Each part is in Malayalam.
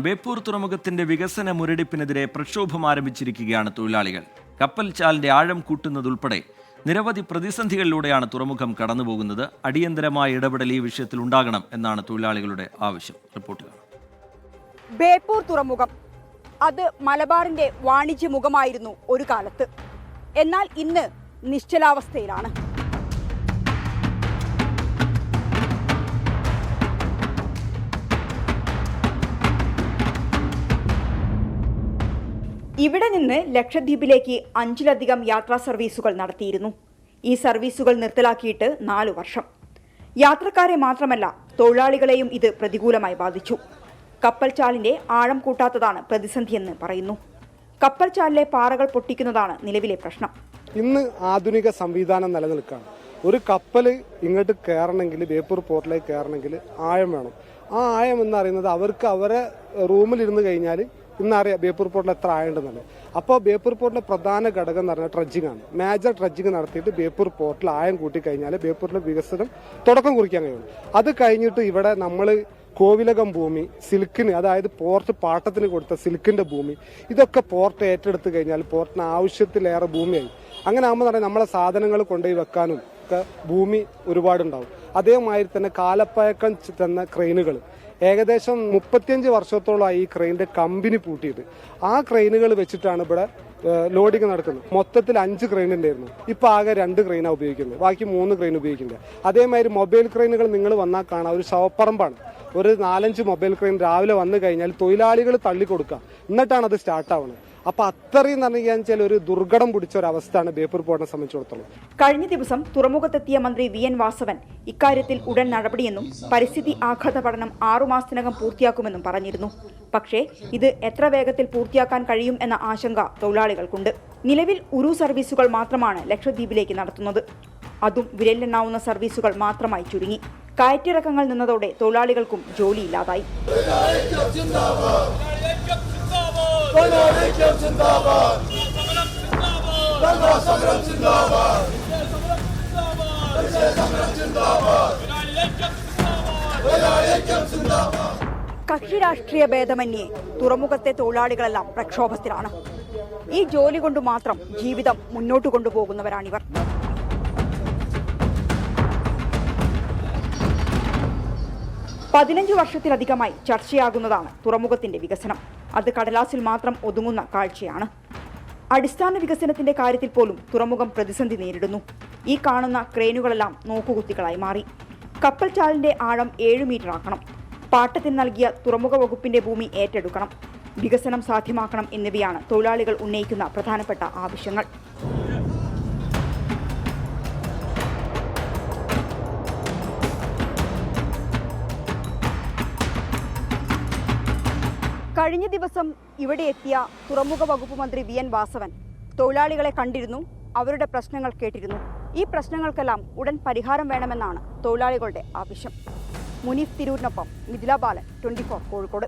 ബേപ്പൂർ തുറമുഖത്തിന്റെ വികസന മുരടിപ്പിനെതിരെ പ്രക്ഷോഭം ആരംഭിച്ചിരിക്കുകയാണ് തൊഴിലാളികൾ. കപ്പൽ ചാലിന്റെ ആഴം കൂട്ടുന്നതുൾപ്പെടെ നിരവധി പ്രതിസന്ധികളിലൂടെയാണ് തുറമുഖം കടന്നുപോകുന്നത്. അടിയന്തരമായ ഇടപെടൽ ഈ വിഷയത്തിൽ ഉണ്ടാകണം എന്നാണ് തൊഴിലാളികളുടെ ആവശ്യം. റിപ്പോർട്ടുകൾ. ബേപ്പൂർ തുറമുഖം അത് മലബാറിന്റെ വാണിജ്യ മുഖമായിരുന്നു ഒരു കാലത്ത്. എന്നാൽ ഇന്ന് നിശ്ചലാവസ്ഥയിലാണ്. ഇവിടെ നിന്ന് ലക്ഷദ്വീപിലേക്ക് 5ലധികം യാത്രാ സർവീസുകൾ നടത്തിയിരുന്നു. ഈ സർവീസുകൾ നിർത്തലാക്കിയിട്ട് 4 വർഷം. യാത്രക്കാരെ മാത്രമല്ല, തൊഴിലാളികളെയും ഇത് പ്രതികൂലമായി ബാധിച്ചു. കപ്പൽ ചാലിന്റെ ആഴം കൂട്ടാത്തതാണ് പ്രതിസന്ധിയെന്ന് പറയുന്നു. കപ്പൽ ചാലിലെ പാറകൾ പൊട്ടിക്കുന്നതാണ് നിലവിലെ പ്രശ്നം. ഇന്ന് ആധുനിക സംവിധാനം നിലനിൽക്കുകയാണ്. ഒരു കപ്പൽ ഇങ്ങോട്ട് കയറണമെങ്കിൽ, ബേപ്പൂർ പോർട്ടിലേക്ക് കയറണമെങ്കിൽ ആഴം വേണം. ആ ആഴം എന്ന് പറയുന്നത് അവർക്ക് അവരെ റൂമിലിരുന്ന് കഴിഞ്ഞാൽ ഇന്നറിയാം ബേപ്പൂർ പോർട്ടിൽ എത്ര ആഴമുണ്ടെന്നുള്ളത്. അപ്പോൾ ബേപ്പൂർ പോർട്ടിലെ പ്രധാന ഘടകം എന്ന് പറഞ്ഞാൽ ട്രഡ്ജിംഗ് ആണ്. മേജർ ട്രഡ്ജിംഗ് നടത്തിയിട്ട് ബേപ്പൂർ പോർട്ടിൽ ആഴം കൂട്ടി കഴിഞ്ഞാൽ ബേപ്പൂരിലെ വികസനം തുടക്കം കുറിക്കാൻ കഴിയും. അത് കഴിഞ്ഞിട്ട് ഇവിടെ നമ്മൾ കോവിലകം ഭൂമി, സിൽക്കിന്, അതായത് പോർട്ട് പാട്ടത്തിന് കൊടുത്ത സിൽക്കിന്റെ ഭൂമി, ഇതൊക്കെ പോർട്ട് ഏറ്റെടുത്ത് കഴിഞ്ഞാൽ പോർട്ടിന് ആവശ്യത്തിലേറെ ഭൂമിയായി. അങ്ങനെ ആകുമ്പോൾ തന്നെ നമ്മളെ സാധനങ്ങൾ കൊണ്ടുപോയി വെക്കാനും ഒക്കെ ഭൂമി ഒരുപാടുണ്ടാവും. അതേമാതിരി തന്നെ കാലപ്പഴക്കം ചെന്ന ക്രെയിനുകൾ ഏകദേശം 35 വർഷത്തോളമായി ഈ ക്രെയിനിന്റെ കമ്പനി പൂട്ടിയിട്ട് ആ ക്രെയിനുകൾ വെച്ചിട്ടാണ് ഇവിടെ ലോഡിങ് നടക്കുന്നത്. മൊത്തത്തിൽ 5 ക്രെയിൻ ഉണ്ടായിരുന്നു. ഇപ്പൊ ആകെ 2 ക്രെയിനാണ് ഉപയോഗിക്കുന്നത്, ബാക്കി 3 ക്രെയിൻ ഉപയോഗിക്കുന്നത്. അതേമാതിരി മൊബൈൽ ക്രെയിനുകൾ നിങ്ങൾ വന്നാൽ കാണാം, ഒരു ശവപ്പറമ്പാണ്. ഒരു 4-5 മൊബൈൽ ക്രെയിൻ രാവിലെ വന്നു കഴിഞ്ഞാൽ തൊഴിലാളികൾ തള്ളിക്കൊടുക്കുക, എന്നിട്ടാണ് അത് സ്റ്റാർട്ടാവുന്നത്. അപ്പൊ അത്രയും പറഞ്ഞാൽ ഒരു ദുർഘടം പിടിച്ച ഒരു അവസ്ഥയാണ് ബേപ്പൂർ പോർട്ടിനെ സംബന്ധിച്ചിടത്തോളം. കഴിഞ്ഞ ദിവസം തുറമുഖത്തെത്തിയ മന്ത്രി VN വാസവൻ ഇക്കാര്യത്തിൽ ഉടൻ നടപടിയെന്നും പരിസ്ഥിതി ആഘാത പഠനം 6 മാസത്തിനകം പൂർത്തിയാക്കുമെന്നും പറഞ്ഞിരുന്നു. പക്ഷേ ഇത് എത്ര വേഗത്തിൽ പൂർത്തിയാക്കാൻ കഴിയും എന്ന ആശങ്ക തൊഴിലാളികൾക്കുണ്ട്. നിലവിൽ ഉരു സർവീസുകൾ മാത്രമാണ് ലക്ഷദ്വീപിലേക്ക് നടത്തുന്നത്. അതും വിരലിലെണ്ണാവുന്ന സർവീസുകൾ മാത്രമായി ചുരുങ്ങി. കയറ്റിറക്കങ്ങൾ നിന്നതോടെ തൊഴിലാളികൾക്കും ജോലിയില്ലാതായി. കക്ഷി രാഷ്ട്രീയ ഭേദമന്യേ തുറമുഖത്തെ തൊഴിലാളികളെല്ലാം പ്രക്ഷോഭത്തിലാണ്. ഈ ജോലി കൊണ്ട് മാത്രം ജീവിതം മുന്നോട്ട് കൊണ്ടുപോകുന്നവരാണിവർ. പതിനഞ്ച് വർഷത്തിലധികമായി ചർച്ചയാകുന്നതാണ് തുറമുഖത്തിന്റെ വികസനം. അത് കടലാസിൽ മാത്രം ഒതുങ്ങുന്ന കാഴ്ചയാണ്. അടിസ്ഥാന വികസനത്തിന്റെ കാര്യത്തിൽ പോലും തുറമുഖം പ്രതിസന്ധി നേരിടുന്നു. ഈ കാണുന്ന ക്രെയിനുകളെല്ലാം നോക്കുകുത്തികളായി മാറി. കപ്പൽ ചാലിന്റെ ആഴം 7 മീറ്റർ ആക്കണം. പാട്ടത്തിന് നൽകിയ തുറമുഖ വകുപ്പിന്റെ ഭൂമി ഏറ്റെടുക്കണം. വികസനം സാധ്യമാക്കണം എന്നിവയാണ് തൊഴിലാളികൾ ഉന്നയിക്കുന്ന പ്രധാനപ്പെട്ട ആവശ്യങ്ങൾ. കഴിഞ്ഞ ദിവസം ഇവിടെ എത്തിയ തുറമുഖ വകുപ്പ് മന്ത്രി VN വാസവൻ തൊഴിലാളികളെ കണ്ടിരുന്നു, അവരുടെ പ്രശ്നങ്ങൾ കേട്ടിരുന്നു. ഈ പ്രശ്നങ്ങൾക്കെല്ലാം ഉടൻ പരിഹാരം വേണമെന്നാണ് തൊഴിലാളികളുടെ ആവശ്യം. മുനീഫ് തിരൂരിനൊപ്പം മിഥില ബാലൻ, 24 കോഴിക്കോട്.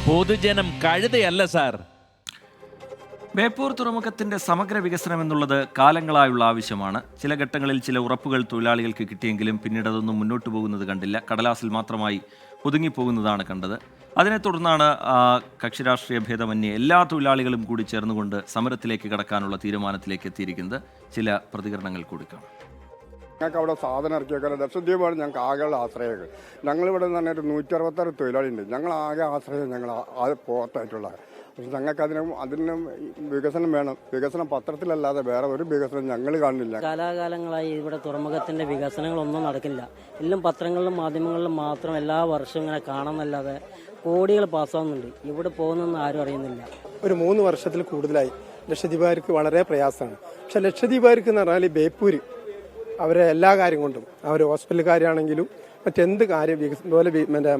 പൊതുജനം കഴുതയല്ല സാർ. ബേപ്പൂർ തുറമുഖത്തിന്റെ സമഗ്ര വികസനം എന്നുള്ളത് കാലങ്ങളായുള്ള ആവശ്യമാണ്. ചില ഘട്ടങ്ങളിൽ ചില ഉറപ്പുകൾ തൊഴിലാളികൾക്ക് കിട്ടിയെങ്കിലും പിന്നീട് അതൊന്നും മുന്നോട്ട് പോകുന്നത് കണ്ടില്ല. കടലാസിൽ മാത്രമായി ഒതുങ്ങിപ്പോകുന്നതാണ് കണ്ടത്. അതിനെ തുടർന്നാണ് കക്ഷിരാഷ്ട്രീയ ഭേദമന്യേ എല്ലാ തൊഴിലാളികളും കൂടി ചേർന്നുകൊണ്ട് സമരത്തിലേക്ക് കടക്കാനുള്ള തീരുമാനത്തിലേക്ക് എത്തിയിരിക്കുന്നത്. ചില പ്രതികരണങ്ങൾ കൂടി കാണാം. ഞങ്ങൾക്ക് അവിടെ സാധനം ഇറക്കി വെക്കാൻ ലക്ഷദ്വീപാണ് ഞങ്ങൾക്ക് ആകെയുള്ള ആശ്രയങ്ങൾ. ഞങ്ങളിവിടെ നിന്ന് തന്നെ ഒരു 166 തൊഴിലാളിയുണ്ട്. ഞങ്ങൾ ആകെ ആശ്രയം ഞങ്ങൾ പോർട്ടായിട്ടുള്ള. പക്ഷെ ഞങ്ങൾക്ക് അതിനും വികസനം വേണം. വികസനം പത്രത്തിലല്ലാതെ വേറെ ഒരു വികസനം ഞങ്ങൾ കാണുന്നില്ല. കാലാകാലങ്ങളായി ഇവിടെ തുറമുഖത്തിന്റെ വികസനങ്ങളൊന്നും നടക്കില്ല. എല്ലാം പത്രങ്ങളിലും മാധ്യമങ്ങളിലും മാത്രം എല്ലാ വർഷവും ഇങ്ങനെ കാണുന്നല്ലാതെ കോടികൾ പാസ്സാവുന്നുണ്ട്. ഇവിടെ പോകുന്നൊന്നും ആരും അറിയുന്നില്ല. ഒരു 3 വർഷത്തിൽ കൂടുതലായി ലക്ഷദ്വീപുകാർക്ക് വളരെ പ്രയാസമാണ്. പക്ഷെ ലക്ഷദ്വീപുകാർക്ക് എന്ന് പറഞ്ഞാൽ ബേപ്പൂര് അവരെ എല്ലാ കാര്യം കൊണ്ടും, അവർ ഹോസ്പിറ്റൽ കാര്യമാണെങ്കിലും മറ്റെന്ത് കാര്യം പോലെ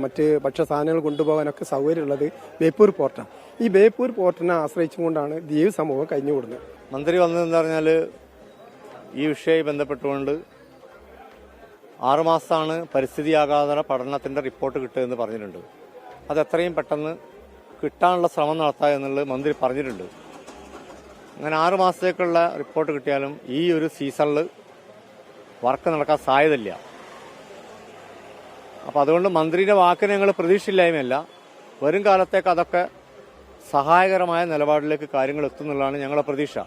മറ്റ് ഭക്ഷ്യസാധനങ്ങൾ കൊണ്ടുപോകാനൊക്കെ സൗകര്യമുള്ളത് ബേപ്പൂർ പോർട്ടാണ്. ഈ ബേപ്പൂർ പോർട്ടിനെ ആശ്രയിച്ചുകൊണ്ടാണ് ദ്വീപ് സമൂഹം കഴിഞ്ഞുകൂടുന്നത്. മന്ത്രി വന്നതെന്ന് പറഞ്ഞാൽ ഈ വിഷയവുമായി ബന്ധപ്പെട്ടുകൊണ്ട് 6 മാസമാണ് പരിസ്ഥിതി ആഘാത പഠനത്തിന്റെ റിപ്പോർട്ട് കിട്ടുമെന്ന് പറഞ്ഞിട്ടുണ്ട്. അത് എത്രയും പെട്ടെന്ന് കിട്ടാനുള്ള ശ്രമം നടത്തുക എന്നുള്ളത് മന്ത്രി പറഞ്ഞിട്ടുണ്ട്. അങ്ങനെ 6 മാസത്തേക്കുള്ള റിപ്പോർട്ട് കിട്ടിയാലും ഈ ഒരു സീസണിൽ വർക്ക് നടക്കാൻ സാധ്യതയില്ല. അപ്പോൾ അതുകൊണ്ട് മന്ത്രിയുടെ വാക്കിന് ഞങ്ങൾ പ്രതീക്ഷയില്ലായ്മയല്ല. വരും കാലത്തേക്ക് അതൊക്കെ സഹായകരമായ നിലപാടിലേക്ക് കാര്യങ്ങൾ എത്തുന്നുള്ളതാണ് ഞങ്ങളുടെ പ്രതീക്ഷ.